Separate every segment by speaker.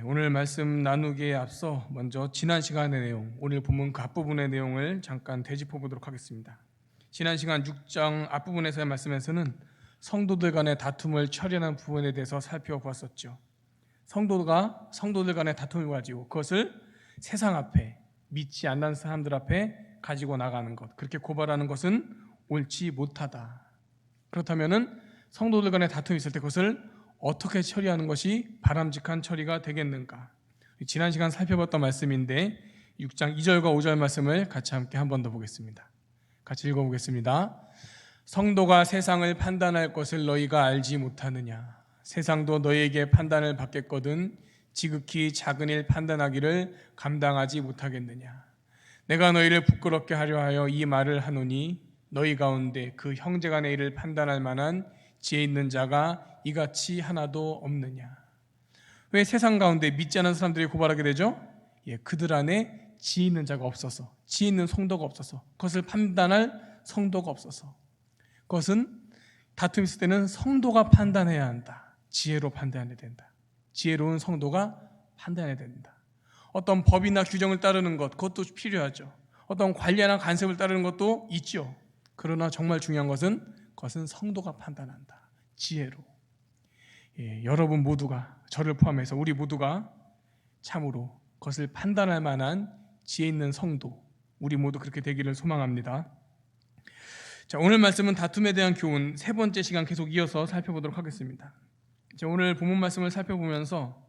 Speaker 1: 오늘 말씀 나누기에 앞서 먼저 지난 시간의 내용, 오늘 본문 그 앞부분의 내용을 잠깐 되짚어 보도록 하겠습니다. 지난 시간 6장 앞부분에서의 말씀에서는 성도들 간의 다툼을 처리하는 부분에 대해서 살펴보았었죠. 성도들 간의 다툼을 가지고 그것을 세상 앞에, 믿지 않는 사람들 앞에 가지고 나가는 것, 그렇게 고발하는 것은 옳지 못하다. 그렇다면 성도들 간의 다툼이 있을 때 그것을 어떻게 처리하는 것이 바람직한 처리가 되겠는가? 지난 시간 살펴봤던 말씀인데 6장 2절과 5절 말씀을 같이 함께 한 번 더 보겠습니다. 같이 읽어보겠습니다. 성도가 세상을 판단할 것을 너희가 알지 못하느냐? 세상도 너희에게 판단을 받겠거든 지극히 작은 일 판단하기를 감당하지 못하겠느냐? 내가 너희를 부끄럽게 하려 하여 이 말을 하노니 너희 가운데 그 형제간의 일을 판단할 만한 지혜 있는 자가 이같이 하나도 없느냐? 왜 세상 가운데 믿지 않는 사람들이 고발하게 되죠? 그들 안에 지혜 있는 자가 없어서, 지혜 있는 성도가 없어서, 그것을 판단할 성도가 없어서. 그것은 다툼이 있을 때는 성도가 판단해야 한다. 지혜로 판단해야 된다. 지혜로운 성도가 판단해야 된다. 어떤 법이나 규정을 따르는 것, 그것도 필요하죠. 어떤 관리나 간섭을 따르는 것도 있죠. 그러나 정말 중요한 것은 그것은 성도가 판단한다. 지혜로. 여러분 모두가, 저를 포함해서 우리 모두가 참으로 그것을 판단할 만한 지혜 있는 성도, 우리 모두 그렇게 되기를 소망합니다. 자, 오늘 말씀은 다툼에 대한 교훈, 세 번째 시간 계속 이어서 살펴보도록 하겠습니다. 자, 오늘 본문 말씀을 살펴보면서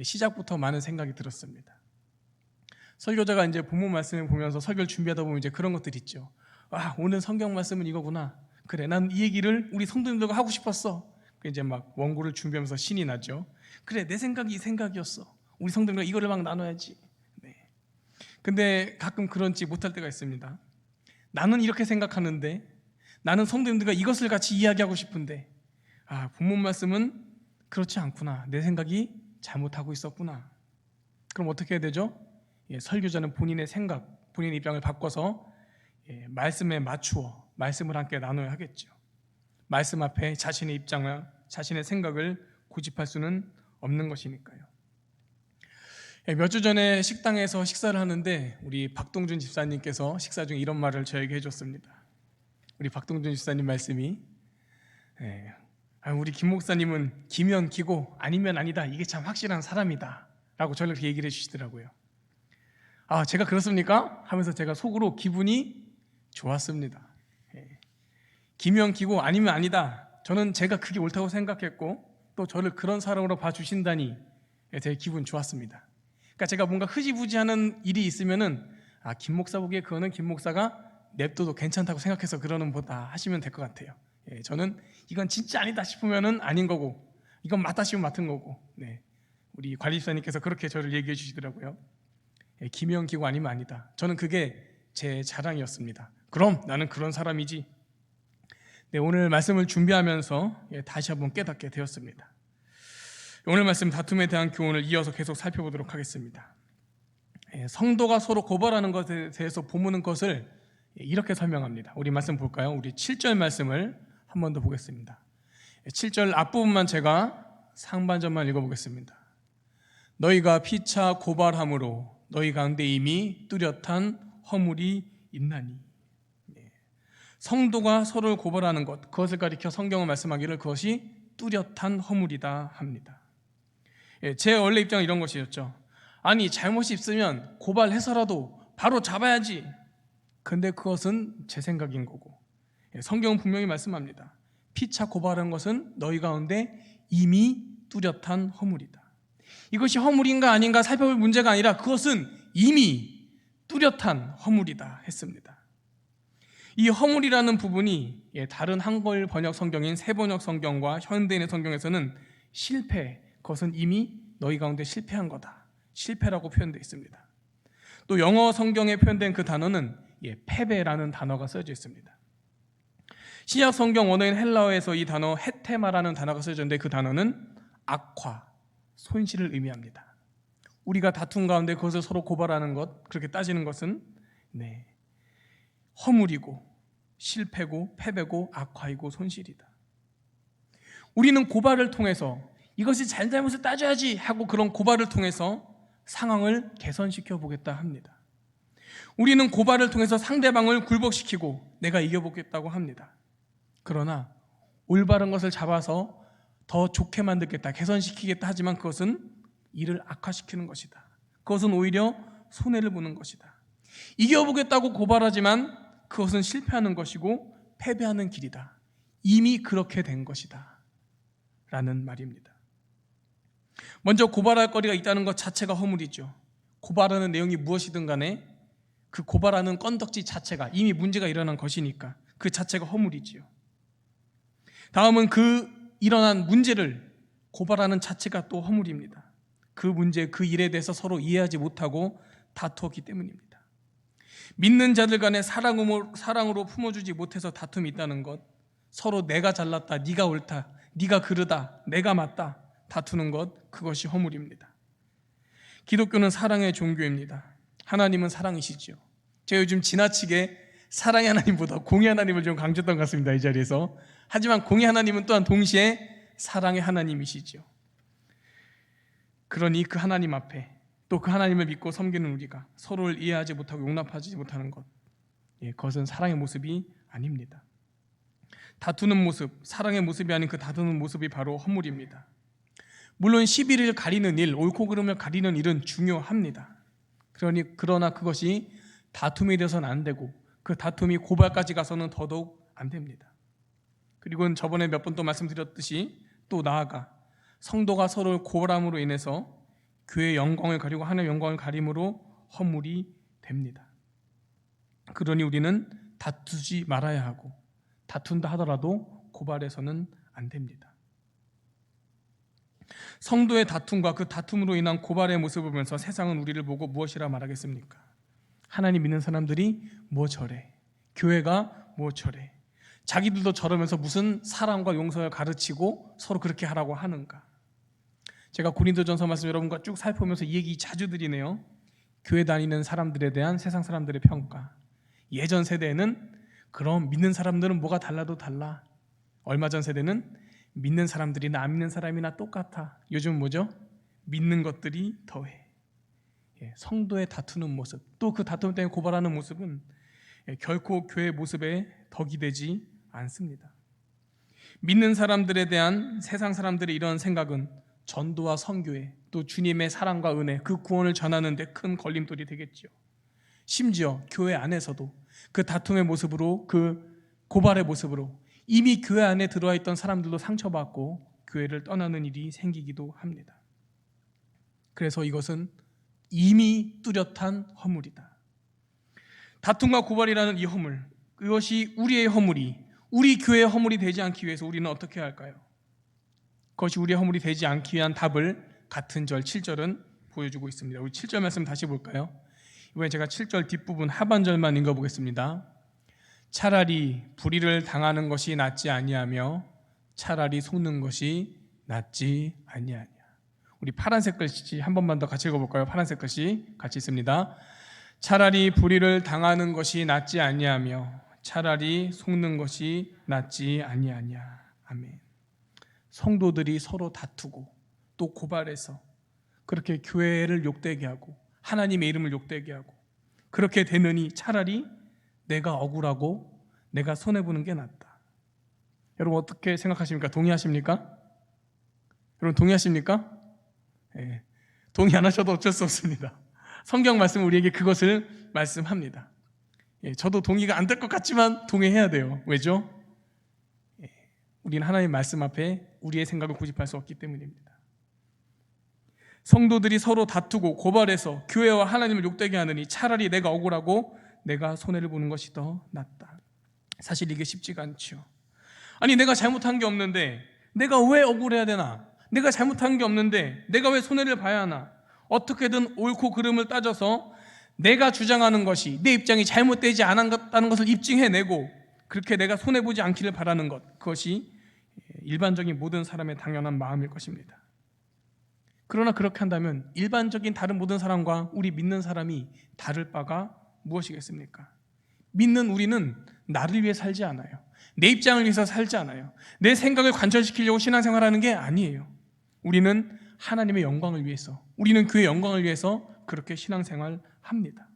Speaker 1: 시작부터 많은 생각이 들었습니다. 설교자가 이제 본문 말씀을 보면서 설교를 준비하다 보면 이제 그런 것들이 있죠. 오늘 성경 말씀은 이거구나. 그래, 난 이 얘기를 우리 성도님들과 하고 싶었어. 이제 막 원고를 준비하면서 신이 나죠. 그래, 내 생각이 이 생각이었어. 우리 성도님과 이거를 막 나눠야지. 네. 근데 가끔 그런지 못할 때가 있습니다. 나는 이렇게 생각하는데, 나는 성도님들과 이것을 같이 이야기하고 싶은데, 본문 말씀은 그렇지 않구나. 내 생각이 잘못하고 있었구나. 그럼 어떻게 해야 되죠? 설교자는 본인의 생각, 본인의 입장을 바꿔서 말씀에 맞추어 말씀을 함께 나눠야 하겠죠. 말씀 앞에 자신의 입장을, 자신의 생각을 고집할 수는 없는 것이니까요. 몇 주 전에 식당에서 식사를 하는데 우리 박동준 집사님께서 식사 중에 이런 말을 저에게 해줬습니다. 우리 박동준 집사님 말씀이 우리 김 목사님은 기면 기고 아니면 아니다, 이게 참 확실한 사람이다 라고 저를 얘기를 해주시더라고요. 제가 그렇습니까? 하면서 제가 속으로 기분이 좋았습니다. 기면 기고 아니면 아니다, 저는 제가 그게 옳다고 생각했고 또 저를 그런 사람으로 봐주신다니 되게 기분 좋았습니다. 그러니까 제가 뭔가 흐지부지하는 일이 있으면은 김 목사 보기에 그거는 김 목사가 냅둬도 괜찮다고 생각해서 그러는 보다 하시면 될 것 같아요. 저는 이건 진짜 아니다 싶으면은 아닌 거고, 이건 맞다 싶으면 맞은 거고. 우리 관리집사님께서 그렇게 저를 얘기해 주시더라고요. 기면 기고 아니면 아니다, 저는 그게 제 자랑이었습니다. 그럼 나는 그런 사람이지. 오늘 말씀을 준비하면서 다시 한번 깨닫게 되었습니다. 오늘 말씀 다툼에 대한 교훈을 이어서 계속 살펴보도록 하겠습니다. 성도가 서로 고발하는 것에 대해서 본문은 것을 이렇게 설명합니다. 우리 말씀 볼까요? 우리 7절 말씀을 한 번 더 보겠습니다. 7절 앞부분만 제가 상반절만 읽어보겠습니다. 너희가 피차 고발함으로 너희 가운데 이미 뚜렷한 허물이 있나니. 성도가 서로를 고발하는 것, 그것을 가리켜 성경은 말씀하기를 그것이 뚜렷한 허물이다 합니다. 제 원래 입장은 이런 것이었죠. 아니, 잘못이 있으면 고발해서라도 바로 잡아야지. 근데 그것은 제 생각인 거고, 성경은 분명히 말씀합니다. 피차 고발한 것은 너희 가운데 이미 뚜렷한 허물이다. 이것이 허물인가 아닌가 살펴볼 문제가 아니라 그것은 이미 뚜렷한 허물이다 했습니다. 이 허물이라는 부분이 다른 한글 번역 성경인 새번역 성경과 현대인의 성경에서는 실패, 그것은 이미 너희 가운데 실패한 거다, 실패라고 표현되어 있습니다. 또 영어 성경에 표현된 그 단어는 패배라는 단어가 써져 있습니다. 신약 성경 원어인 헬라어에서 이 단어 헤테마라는 단어가 써져 있는데 그 단어는 악화, 손실을 의미합니다. 우리가 다툼 가운데 그것을 서로 고발하는 것, 그렇게 따지는 것은 허물이고 실패고 패배고 악화이고 손실이다. 우리는 고발을 통해서 이것이 잘잘못을 따져야지 하고 그런 고발을 통해서 상황을 개선시켜 보겠다 합니다. 우리는 고발을 통해서 상대방을 굴복시키고 내가 이겨보겠다고 합니다. 그러나 올바른 것을 잡아서 더 좋게 만들겠다, 개선시키겠다 하지만 그것은 일을 악화시키는 것이다. 그것은 오히려 손해를 보는 것이다. 이겨보겠다고 고발하지만 그것은 실패하는 것이고 패배하는 길이다. 이미 그렇게 된 것이다 라는 말입니다. 먼저 고발할 거리가 있다는 것 자체가 허물이죠. 고발하는 내용이 무엇이든 간에 그 고발하는 건덕지 자체가 이미 문제가 일어난 것이니까 그 자체가 허물이지요. 다음은 그 일어난 문제를 고발하는 자체가 또 허물입니다. 그 문제, 그 일에 대해서 서로 이해하지 못하고 다투었기 때문입니다. 믿는 자들 간에 사랑으로 품어주지 못해서 다툼이 있다는 것, 서로 내가 잘났다, 네가 옳다, 네가 그르다, 내가 맞다 다투는 것, 그것이 허물입니다. 기독교는 사랑의 종교입니다. 하나님은 사랑이시죠. 제가 요즘 지나치게 사랑의 하나님보다 공의 하나님을 좀 강조했던 것 같습니다, 이 자리에서. 하지만 공의 하나님은 또한 동시에 사랑의 하나님이시죠. 그러니 그 하나님 앞에 또 그 하나님을 믿고 섬기는 우리가 서로를 이해하지 못하고 용납하지 못하는 것, 그것은 사랑의 모습이 아닙니다. 다투는 모습, 사랑의 모습이 아닌 그 다투는 모습이 바로 허물입니다. 물론 시비를 가리는 일, 옳고 그름을 가리는 일은 중요합니다. 그러나 그것이 다툼이 되어서는 안 되고 그 다툼이 고발까지 가서는 더더욱 안 됩니다. 그리고 저번에 몇 번 또 말씀드렸듯이 또 나아가 성도가 서로를 고발함으로 인해서 교회의 영광을 가리고 하나님의 영광을 가림으로 허물이 됩니다. 그러니 우리는 다투지 말아야 하고 다툰다 하더라도 고발해서는 안 됩니다. 성도의 다툼과 그 다툼으로 인한 고발의 모습을 보면서 세상은 우리를 보고 무엇이라 말하겠습니까? 하나님 믿는 사람들이 뭐 저래, 교회가 뭐 저래, 자기들도 저러면서 무슨 사랑과 용서를 가르치고 서로 그렇게 하라고 하는가. 제가 고린도전서 말씀 여러분과 쭉 살펴보면서 이 얘기 자주 드리네요. 교회 다니는 사람들에 대한 세상 사람들의 평가. 예전 세대에는 그럼 믿는 사람들은 뭐가 달라도 달라. 얼마 전 세대는 믿는 사람들이나 안 믿는 사람이나 똑같아. 요즘 뭐죠? 믿는 것들이 더해. 성도의 다투는 모습, 또 그 다툼 때문에 고발하는 모습은 결코 교회의 모습에 덕이 되지 않습니다. 믿는 사람들에 대한 세상 사람들의 이런 생각은 전도와 선교에 또 주님의 사랑과 은혜, 그 구원을 전하는 데 큰 걸림돌이 되겠죠. 심지어 교회 안에서도 그 다툼의 모습으로, 그 고발의 모습으로 이미 교회 안에 들어와 있던 사람들도 상처받고 교회를 떠나는 일이 생기기도 합니다. 그래서 이것은 이미 뚜렷한 허물이다. 다툼과 고발이라는 이 허물, 그것이 우리의 허물이, 우리 교회의 허물이 되지 않기 위해서 우리는 어떻게 해야 할까요? 그것이 우리의 허물이 되지 않기 위한 답을 같은 절 7절은 보여주고 있습니다. 우리 7절 말씀 다시 볼까요? 이번에 제가 7절 뒷부분 하반절만 읽어보겠습니다. 차라리 불의를 당하는 것이 낫지 아니하며 차라리 속는 것이 낫지 아니하냐. 우리 파란색 글씨 한 번만 더 같이 읽어볼까요? 파란색 글씨 같이 있습니다. 차라리 불의를 당하는 것이 낫지 아니하며 차라리 속는 것이 낫지 아니하냐. 아멘. 성도들이 서로 다투고 또 고발해서 그렇게 교회를 욕되게 하고 하나님의 이름을 욕되게 하고 그렇게 되느니 차라리 내가 억울하고 내가 손해보는 게 낫다. 여러분 어떻게 생각하십니까? 동의하십니까? 여러분 동의하십니까? 네. 동의 안 하셔도 어쩔 수 없습니다. 성경 말씀은 우리에게 그것을 말씀합니다. 저도 동의가 안 될 것 같지만 동의해야 돼요. 왜죠? 우리는 하나님의 말씀 앞에 우리의 생각을 고집할 수 없기 때문입니다. 성도들이 서로 다투고 고발해서 교회와 하나님을 욕되게 하느니 차라리 내가 억울하고 내가 손해를 보는 것이 더 낫다. 사실 이게 쉽지가 않죠. 아니 내가 잘못한 게 없는데 내가 왜 억울해야 되나? 내가 잘못한 게 없는데 내가 왜 손해를 봐야 하나? 어떻게든 옳고 그름을 따져서 내가 주장하는 것이 내 입장이 잘못되지 않았다는 것을 입증해내고 그렇게 내가 손해보지 않기를 바라는 것, 그것이 일반적인 모든 사람의 당연한 마음일 것입니다. 그러나 그렇게 한다면 일반적인 다른 모든 사람과 우리 믿는 사람이 다를 바가 무엇이겠습니까? 믿는 우리는 나를 위해 살지 않아요. 내 입장을 위해서 살지 않아요. 내 생각을 관철시키려고 신앙생활하는 게 아니에요. 우리는 하나님의 영광을 위해서, 우리는 교회의 영광을 위해서 그렇게 신앙생활 합니다.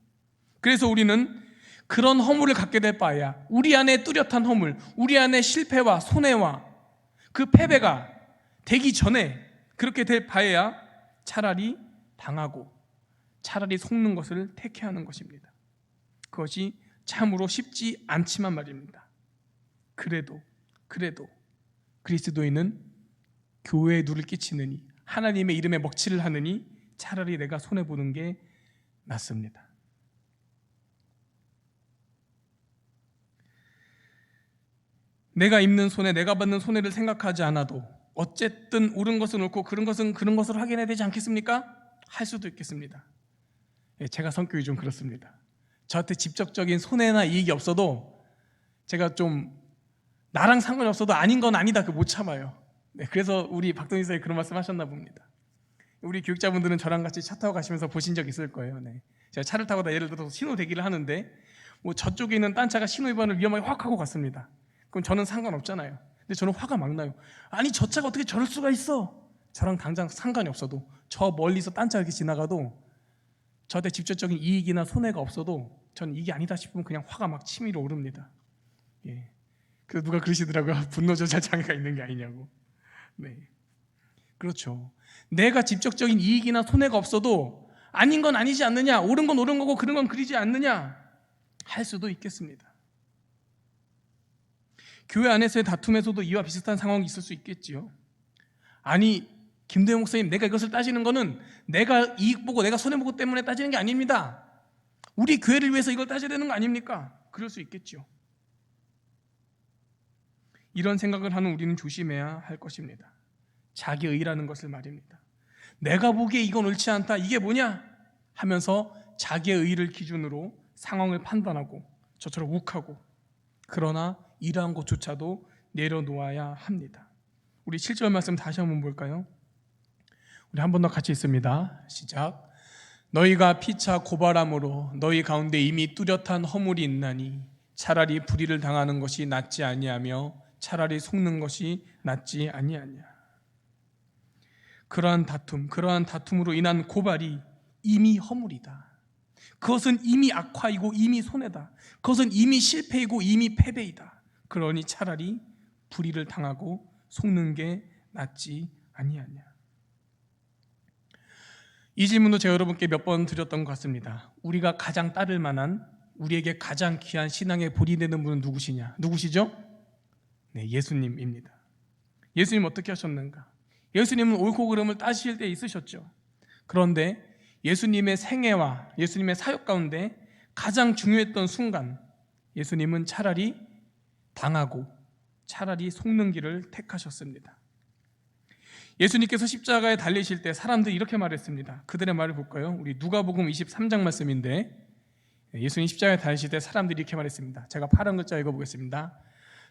Speaker 1: 그래서 우리는 그런 허물을 갖게 될 바에야 우리 안에 뚜렷한 허물, 우리 안에 실패와 손해와 그 패배가 되기 전에 그렇게 될 바에야 차라리 당하고 차라리 속는 것을 택해야 하는 것입니다. 그것이 참으로 쉽지 않지만 말입니다. 그래도 그리스도인은 교회에 누를 끼치느니 하나님의 이름에 먹칠을 하느니 차라리 내가 손해보는 게 낫습니다. 내가 입는 손해, 내가 받는 손해를 생각하지 않아도 어쨌든 옳은 것은 옳고 그런 것은 그런 것으로 확인해야 되지 않겠습니까? 할 수도 있겠습니다. 제가 성격이 좀 그렇습니다. 저한테 직접적인 손해나 이익이 없어도 제가 좀 나랑 상관이 없어도 아닌 건 아니다 그 못 참아요. 그래서 우리 박동희 선생님이 그런 말씀 하셨나 봅니다. 우리 교육자분들은 저랑 같이 차 타고 가시면서 보신 적 있을 거예요. 제가 차를 타고 예를 들어서 신호 대기를 하는데 뭐 저쪽에 있는 딴 차가 신호 위반을 위험하게 확 하고 갔습니다. 그럼 저는 상관없잖아요. 근데 저는 화가 막 나요. 아니 저 차가 어떻게 저럴 수가 있어? 저랑 당장 상관이 없어도, 저 멀리서 딴 차 이렇게 지나가도 저한테 직접적인 이익이나 손해가 없어도 저는 이게 아니다 싶으면 그냥 화가 막 치밀어 오릅니다. 그래서 누가 그러시더라고요. 분노 조절 장애가 있는 게 아니냐고. 그렇죠. 내가 직접적인 이익이나 손해가 없어도 아닌 건 아니지 않느냐, 옳은 건 옳은 거고 그런 건 그리지 않느냐 할 수도 있겠습니다. 교회 안에서의 다툼에서도 이와 비슷한 상황이 있을 수 있겠지요. 아니 김대영 목사님, 내가 이것을 따지는 거는 내가 이익 보고 내가 손해 보고 때문에 따지는 게 아닙니다. 우리 교회를 위해서 이걸 따져야 되는 거 아닙니까? 그럴 수 있겠죠. 이런 생각을 하는 우리는 조심해야 할 것입니다. 자기의라는 것을 말입니다. 내가 보기에 이건 옳지 않다, 이게 뭐냐 하면서 자기의 의를 기준으로 상황을 판단하고 저처럼 욱하고, 그러나 이러한 것조차도 내려놓아야 합니다. 우리 7절 말씀 다시 한번 볼까요? 우리 한 번 더 같이 있습니다. 시작. 너희가 피차 고발함으로 너희 가운데 이미 뚜렷한 허물이 있나니 차라리 불의를 당하는 것이 낫지 아니하며 차라리 속는 것이 낫지 아니하냐. 그러한 다툼으로 인한 고발이 이미 허물이다. 그것은 이미 악화이고 이미 손해다. 그것은 이미 실패이고 이미 패배이다. 그러니 차라리 불의를 당하고 속는 게 낫지 아니하냐. 이 질문도 제가 여러분께 몇 번 드렸던 것 같습니다. 우리가 가장 따를 만한, 우리에게 가장 귀한 신앙의 본이 되는 분은 누구시죠? 예수님입니다. 예수님 어떻게 하셨는가? 예수님은 옳고 그름을 따지실 때 있으셨죠. 그런데 예수님의 생애와 예수님의 사역 가운데 가장 중요했던 순간, 예수님은 차라리 당하고 차라리 속는 길을 택하셨습니다. 예수님께서 십자가에 달리실 때 사람들이 이렇게 말했습니다. 그들의 말을 볼까요? 우리 누가복음 23장 말씀인데, 예수님 십자가에 달리실 때 사람들이 이렇게 말했습니다. 제가 파란 글자 읽어보겠습니다.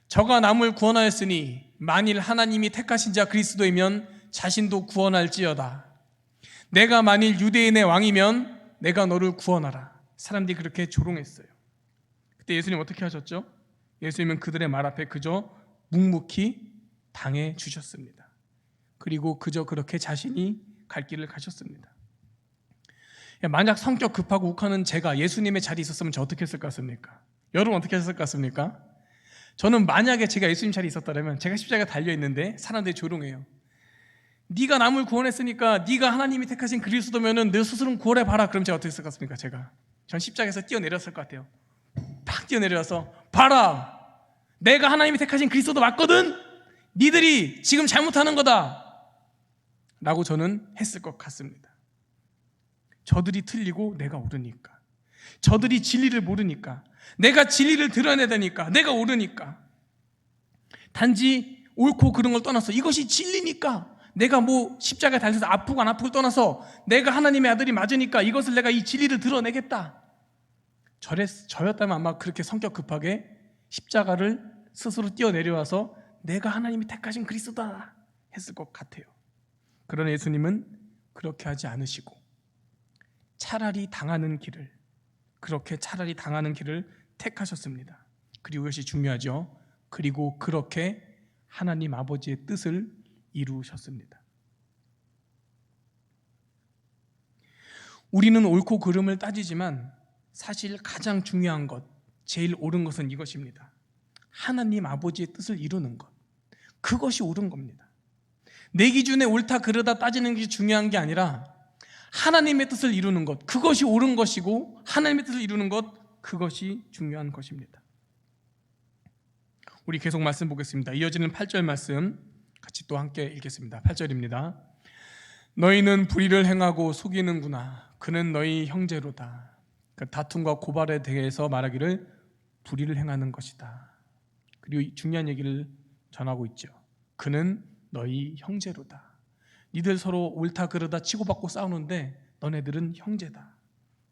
Speaker 1: 저가 남을 구원하였으니 만일 하나님이 택하신 자 그리스도이면 자신도 구원할지어다. 내가 만일 유대인의 왕이면 내가 너를 구원하라. 사람들이 그렇게 조롱했어요. 그때 예수님 어떻게 하셨죠? 예수님은 그들의 말 앞에 그저 묵묵히 당해 주셨습니다. 그리고 그저 그렇게 자신이 갈 길을 가셨습니다. 만약 성격 급하고 욱하는 제가 예수님의 자리에 있었으면 저 어떻게 했을 것 같습니까? 여러분 어떻게 했을 것 같습니까? 저는 만약에 제가 예수님 자리에 있었다면, 제가 십자가에 달려있는데 사람들이 조롱해요. 네가 남을 구원했으니까 네가 하나님이 택하신 그리스도면은 너 스스로는 구원해봐라. 그럼 제가 어떻게 했을 것 같습니까? 전 십자가에서 뛰어내렸을 것 같아요. 팍 뛰어내려서, 봐라, 내가 하나님이 택하신 그리스도 맞거든? 니들이 지금 잘못하는 거다 라고 저는 했을 것 같습니다. 저들이 틀리고 내가 옳으니까, 저들이 진리를 모르니까, 내가 진리를 드러내야 되니까, 내가 옳으니까, 단지 옳고 그른 걸 떠나서 이것이 진리니까, 내가 뭐 십자가에 달려서 아프고 안 아프고 떠나서 내가 하나님의 아들이 맞으니까 이것을 내가 이 진리를 드러내겠다, 저였다면 아마 그렇게 성격 급하게 십자가를 스스로 뛰어내려와서 내가 하나님이 택하신 그리스도다 했을 것 같아요. 그러나 예수님은 그렇게 하지 않으시고 차라리 당하는 길을 택하셨습니다. 그리고 이것이 중요하죠. 그리고 그렇게 하나님 아버지의 뜻을 이루셨습니다. 우리는 옳고 그름을 따지지만 사실 가장 중요한 것, 제일 옳은 것은 이것입니다. 하나님 아버지의 뜻을 이루는 것. 그것이 옳은 겁니다. 내 기준에 옳다 그르다 따지는 게 중요한 게 아니라 하나님의 뜻을 이루는 것, 그것이 옳은 것이고 하나님의 뜻을 이루는 것, 그것이 중요한 것입니다. 우리 계속 말씀 보겠습니다. 이어지는 8절 말씀 같이 또 함께 읽겠습니다. 8절입니다. 너희는 불의를 행하고 속이는구나. 그는 너희 형제로다. 다툼과 고발에 대해서 말하기를 불의를 행하는 것이다. 그리고 중요한 얘기를 전하고 있죠. 그는 너희 형제로다. 니들 서로 옳다 그르다 치고받고 싸우는데 너네들은 형제다.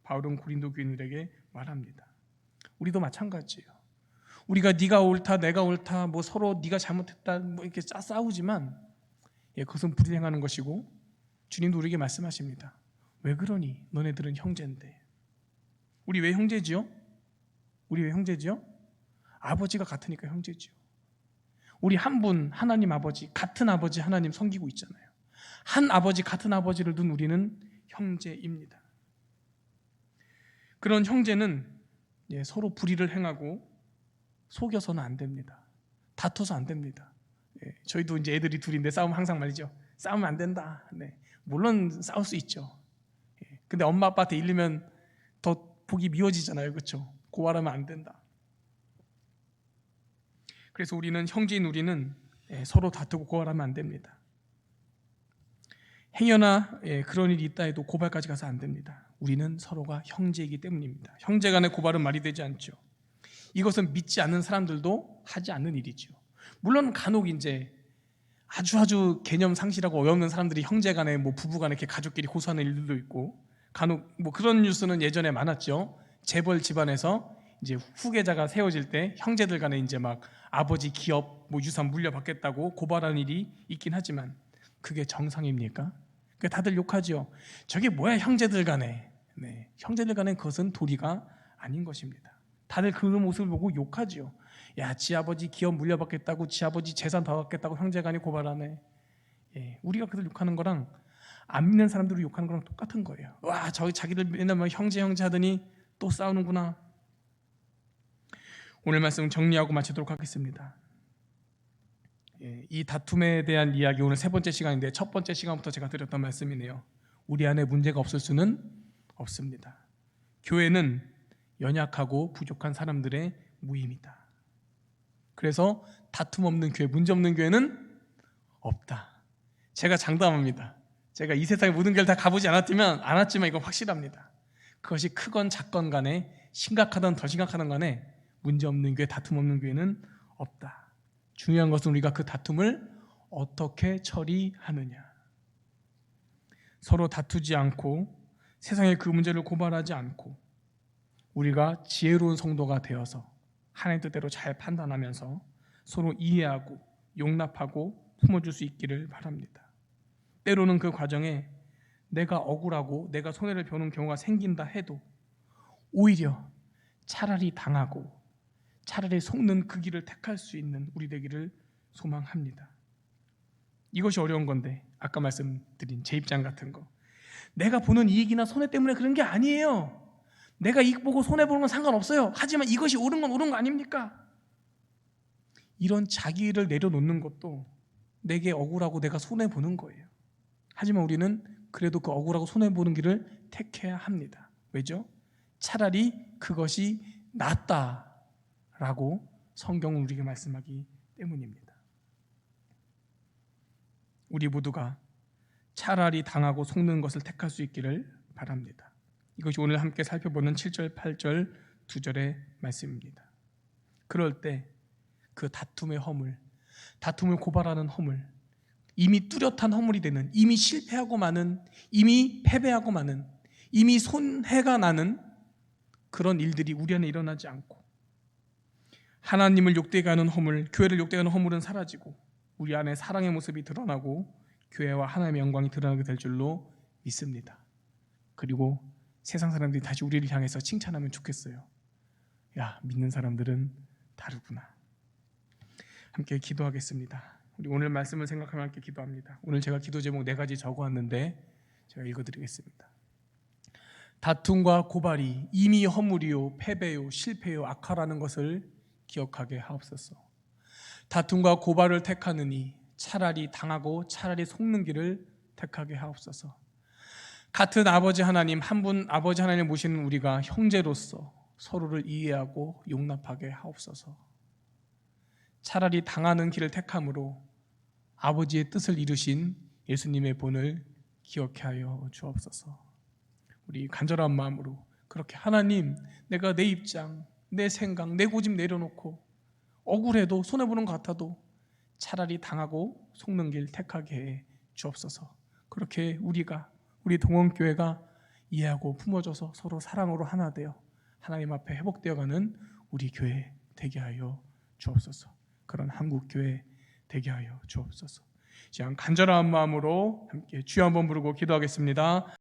Speaker 1: 바울은 고린도 교인들에게 말합니다. 우리도 마찬가지예요. 우리가 네가 옳다 내가 옳다 뭐 서로 네가 잘못했다 뭐 이렇게 싸우지만 그것은 불의를 행하는 것이고 주님도 우리에게 말씀하십니다. 왜 그러니? 너네들은 형제인데. 우리 왜 형제지요? 우리 왜 형제지요? 아버지가 같으니까 형제지요. 우리 한 분 하나님 아버지, 같은 아버지 하나님 섬기고 있잖아요. 한 아버지 같은 아버지를 둔 우리는 형제입니다. 그런 형제는 서로 불의를 행하고 속여서는 안 됩니다. 다퉈서 안 됩니다. 저희도 이제 애들이 둘인데 싸우면 항상 말이죠. 싸우면 안 된다. 물론 싸울 수 있죠. 근데 엄마 아빠한테 일리면 더 보기 미워지잖아요. 그렇죠? 고발하면 안 된다. 그래서 우리는 형제인 우리는 서로 다투고 고발하면 안 됩니다. 행여나 그런 일이 있다 해도 고발까지 가서 안 됩니다. 우리는 서로가 형제이기 때문입니다. 형제 간의 고발은 말이 되지 않죠. 이것은 믿지 않는 사람들도 하지 않는 일이죠. 물론 간혹 이제 아주 개념 상실하고 어이없는 사람들이 형제 간에 뭐 부부 간에 이렇게 가족끼리 고소하는 일들도 있고 간혹 뭐 그런 뉴스는 예전에 많았죠. 재벌 집안에서 이제 후계자가 세워질 때 형제들 간에 이제 막 아버지 기업 뭐 유산 물려받겠다고 고발하는 일이 있긴 하지만 그게 정상입니까? 다들 욕하죠. 저게 뭐야 형제들 간에. 형제들 간에 그것은 도리가 아닌 것입니다. 다들 그 모습을 보고 욕하죠. 야, 지 아버지 기업 물려받겠다고 지 아버지 재산 다 받겠다고 형제간에 고발하네. 우리가 그들 욕하는 거랑 안 믿는 사람들을 욕하는 거랑 똑같은 거예요. 와, 저기 자기들 맨날 뭐 형제 하더니 또 싸우는구나. 오늘 말씀 정리하고 마치도록 하겠습니다. 이 다툼에 대한 이야기 오늘 세 번째 시간인데 첫 번째 시간부터 제가 드렸던 말씀이네요. 우리 안에 문제가 없을 수는 없습니다. 교회는 연약하고 부족한 사람들의 모임이다. 그래서 다툼 없는 교회, 문제 없는 교회는 없다. 제가 장담합니다. 제가 이 세상의 모든 교회를 다 가보지 않았지만 이건 확실합니다. 그것이 크건 작건 간에 심각하든 덜 심각하든 간에 문제 없는 교회, 다툼 없는 교회는 없다. 중요한 것은 우리가 그 다툼을 어떻게 처리하느냐. 서로 다투지 않고 세상에 그 문제를 고발하지 않고 우리가 지혜로운 성도가 되어서 하나님 뜻대로 잘 판단하면서 서로 이해하고 용납하고 품어줄 수 있기를 바랍니다. 때로는 그 과정에 내가 억울하고 내가 손해를 보는 경우가 생긴다 해도 오히려 차라리 당하고 차라리 속는 그 길을 택할 수 있는 우리 되기를 소망합니다. 이것이 어려운 건데 아까 말씀드린 제 입장 같은 거 내가 보는 이익이나 손해 때문에 그런 게 아니에요. 내가 이익 보고 손해 보는 건 상관없어요. 하지만 이것이 옳은 건 옳은 거 아닙니까? 이런 자기를 내려놓는 것도 내게 억울하고 내가 손해 보는 거예요. 하지만 우리는 그래도 그 억울하고 손해 보는 길을 택해야 합니다. 왜죠? 차라리 그것이 낫다라고 성경은 우리에게 말씀하기 때문입니다. 우리 모두가 차라리 당하고 속는 것을 택할 수 있기를 바랍니다. 이것이 오늘 함께 살펴보는 7절, 8절 두 절의 말씀입니다. 그럴 때 그 다툼의 허물, 다툼을 고발하는 허물, 이미 뚜렷한 허물이 되는, 이미 실패하고 마는, 이미 패배하고 마는, 이미 손해가 나는 그런 일들이 우리 안에 일어나지 않고 하나님을 욕되게 하는 허물, 교회를 욕되게 하는 허물은 사라지고 우리 안에 사랑의 모습이 드러나고 교회와 하나님의 영광이 드러나게 될 줄로 믿습니다. 그리고 세상 사람들이 다시 우리를 향해서 칭찬하면 좋겠어요. 야, 믿는 사람들은 다르구나. 함께 기도하겠습니다. 우리 오늘 말씀을 생각하며 함께 기도합니다. 오늘 제가 기도 제목 4가지 적어왔는데 제가 읽어드리겠습니다. 다툼과 고발이 이미 허물이요 패배요 실패요 악하라는 것을 기억하게 하옵소서. 다툼과 고발을 택하느니 차라리 당하고 차라리 속는 길을 택하게 하옵소서. 같은 아버지 하나님, 한 분 아버지 하나님을 모시는 우리가 형제로서 서로를 이해하고 용납하게 하옵소서. 차라리 당하는 길을 택함으로 아버지의 뜻을 이루신 예수님의 본을 기억해 하여 주옵소서. 우리 간절한 마음으로 그렇게 하나님, 내가 내 입장, 내 생각, 내 고집 내려놓고 억울해도 손해보는 것 같아도 차라리 당하고 속는 길 택하게 해 주옵소서. 그렇게 우리 동원교회가 이해하고 품어줘서 서로 사랑으로 하나 되어 하나님 앞에 회복되어가는 우리 교회 되게 하여 주옵소서. 그런 한국교회 되게 하여 주옵소서. 이제 간절한 마음으로 함께 주여 한번 부르고 기도하겠습니다.